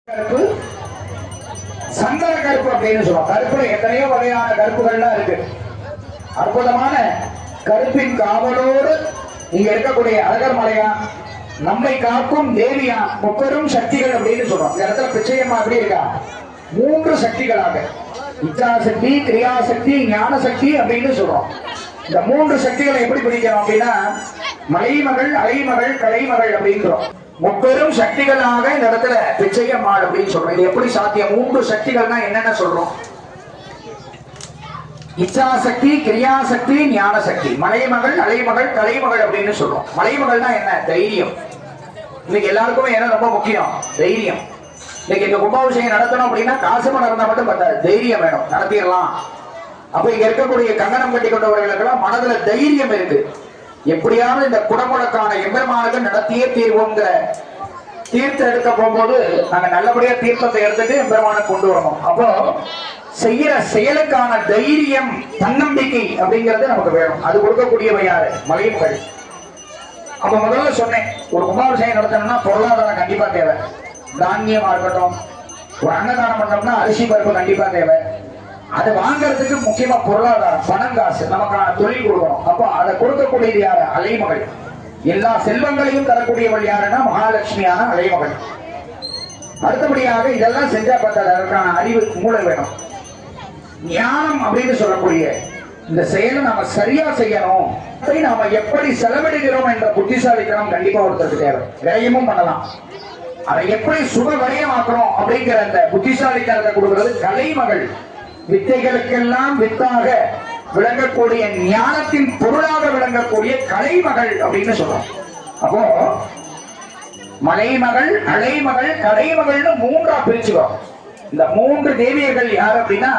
கருப்பு சந்தன கருப்பு அப்படின்னு சொல்லுவோம். கருப்புல எத்தனையோ வகையான கருப்புகள்லாம் இருக்கு. அற்புதமான கருப்பின் காவலோடு இங்க இருக்கக்கூடிய அழகர் மலையா நம்மை காக்கும் தேவியா முப்பெரும் சக்திகள் அப்படின்னு சொல்றோம். இந்த இடத்துல பிச்சையம்மா அப்படி இருக்கா, மூன்று சக்திகளாக இச்சாசக்தி, கிரியாசக்தி, ஞான சக்தி அப்படின்னு சொல்றோம். இந்த மூன்று சக்திகளை எப்படி பிடிக்கிறோம் அப்படின்னா மலைமகள், அலைமகள், கலைமகள் அப்படின்றோம். முப்பெரும் சக்திகளாக இந்த இடத்துல பிச்சையம்மாள் அப்படின்னு சொல்றோம். இது எப்படி சாத்தியம்? மூன்று சக்திகள்னா என்னென்ன சொல்றோம்? இச்சாசக்தி, கிரியாசக்தி, ஞான சக்தி. மலைமகள், அலைமகள், கலைமகள் அப்படின்னு சொல்றோம். மலைமகள்னா என்ன? தைரியம். இன்னைக்கு எல்லாருக்குமே என்ன ரொம்ப முக்கியம்? தைரியம். இன்னைக்கு இந்த கும்பாபிஷேகம் நடத்தணும் அப்படின்னா காசு பணம் இருந்தா மட்டும் பத்தாது, தைரியம் வேணும், நடத்திடலாம். அப்ப இங்க இருக்கக்கூடிய கங்கணம் கட்டி கொண்டவர்களுக்கெல்லாம் மனதுல தைரியம் இருக்கு. எப்படியாவது இந்த குடமுழக்கான எம்பெருமானுக்கு நடத்தியே தீர்வோங்கிற தீர்த்தம் எடுக்க போகும்போது நாங்க நல்லபடியா தீர்த்தத்தை எடுத்துட்டு எம்பெருமானுக்கு கொண்டு வரணும். அப்போ செய்யற செயலுக்கான தைரியம், தன்னம்பிக்கை அப்படிங்கிறது நமக்கு வேணும். அது கொடுக்கக்கூடியவை யாரு? மலைமகள். அப்ப முதல்ல சொன்னேன், ஒரு கும்பாபிஷேகம் நடத்தணும்னா பொருளாதாரம் கண்டிப்பா தேவை. தானியமா இருக்கட்டும், ஒரு அன்னதானம் பண்ணோம்னா அரிசி பருப்பு கண்டிப்பா தேவை. அதை வாங்கறதுக்கு முக்கியமா பொருளாதாரம், பணம், காசு, நமக்கான தொழில் கொடுக்கணும். அப்போ அதை கொடுக்கக்கூடியது யாரு? அலைமகள். எல்லா செல்வங்களையும் தரக்கூடியவள் யாருன்னா மகாலட்சுமியான அலைமகள். அடுத்தபடியாக இதெல்லாம் செஞ்சா பார்த்தா அதற்கான அறிவு, மூளை வேணும். ஞானம் அப்படின்னு சொல்லக்கூடிய இந்த செயலை நாம சரியா செய்யணும், நாம எப்படி செலவிடுகிறோம் என்ற புத்திசாலித்தனம் கண்டிப்பா ஒருத்தருக்கு தேவை. விரயமும் பண்ணலாம், அதை எப்படி சுப விரயமாக்குறோம் அப்படிங்கிற அந்த புத்திசாலித்தனத்தை கொடுக்கிறது கலைமகள். வித்தைகளுக்கெல்லாம் வித்தாக விளங்கக்கூடிய, ஞானத்தின் பொருளாக விளங்கக்கூடிய கலைமகள் அப்படின்னு சொல்றோம். அப்போ மலைமகள், அலைமகள், கலைமகள்னு மூன்றா பிரிச்சுக்கிறோம். இந்த மூன்று தேவியர்கள் யார் அப்படின்னா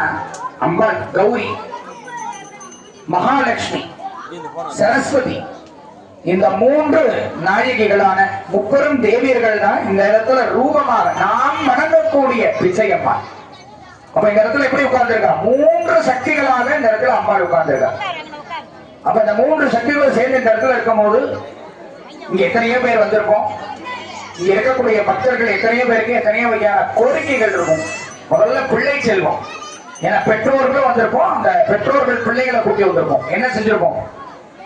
அம்பாள், கௌரி, மகாலட்சுமி, சரஸ்வதி. இந்த மூன்று நாயகிகளான முப்பெரும் தேவியர்கள் தான் இந்த இடத்துல ரூபமாக நாம் வணங்கக்கூடிய பிச்சையம்மா. அப்ப இந்த இடத்துல எப்படி உட்கார்ந்துருக்கா? மூன்று சக்திகளாக இந்த இடத்துல அம்பாள் உட்கார்ந்துருக்கா. அப்ப இந்த மூன்று சக்திகளும் சேர்ந்து இந்த இடத்துல இருக்கும் போது இங்க எத்தனையோ பேர் வந்திருப்போம். இங்க இருக்கக்கூடிய பக்தர்கள் எத்தனையோ பேருக்கு எத்தனையோ வகையான கோரிக்கைகள் இருக்கும். முதல்ல பிள்ளை செல்வம். ஏன்னா பெற்றோர்களும் வந்திருப்போம், அந்த பெற்றோர்கள் பிள்ளைகளை கூட்டி வந்திருப்போம். என்ன செஞ்சிருப்போம்?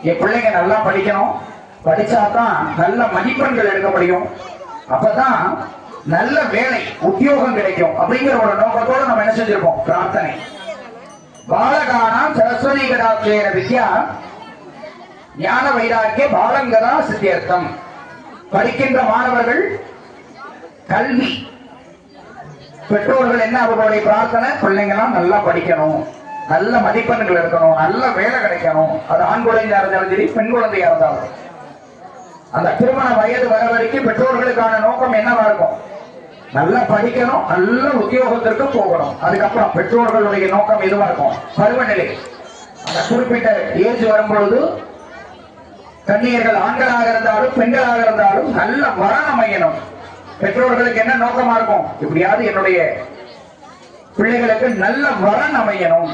என் பிள்ளைங்க நல்லா படிக்கணும், படிச்சாதான் நல்ல மதிப்பெண்கள் எடுக்க முடியும், அப்பதான் நல்ல வேலை உத்தியோகம் கிடைக்கும் அப்படிங்கிற ஒரு நோக்கத்தோடு நம்ம என்ன செஞ்சிருப்போம்? பிரார்த்தனை. பாலகானாம் சரஸ்வதி கடாட்சேன வித்யா ஞான வைராக்கிய பாலங்கதா சித்தியர்த்தம். படிக்கின்ற மாணவர்கள் கல்வி, பெற்றோர்கள் என்ன அவர்களுடைய பிரார்த்தனை? பிள்ளைங்களாம் நல்லா படிக்கணும், நல்ல மதிப்பெண்கள் எடுக்கணும், நல்ல வேலை கிடைக்கணும். அது ஆண் குழந்தையா இருந்தாலும் சரி, பெண் குழந்தையா இருந்தாலும். அந்த திருமண வயது வர வரைக்கும் பெற்றோர்களுக்கான நோக்கம் என்னவா இருக்கும்? நல்லா படிக்கணும், நல்ல உத்தியோகத்திற்கு போகணும். அதுக்கப்புறம் பெற்றோர்களுடைய நோக்கம் எதுவா இருக்கும்? பருவநிலை. அந்த குறிப்பிட்ட ஏஜ் வரும்பொழுது கன்னியர்கள் ஆண்களாக இருந்தாலும் பெண்களாக இருந்தாலும் நல்ல வரன் அமையணும். பெற்றோர்களுக்கு என்ன நோக்கமா இருக்கும்? எப்படியாவது என்னுடைய பிள்ளைகளுக்கு நல்ல வரன் அமையணும்.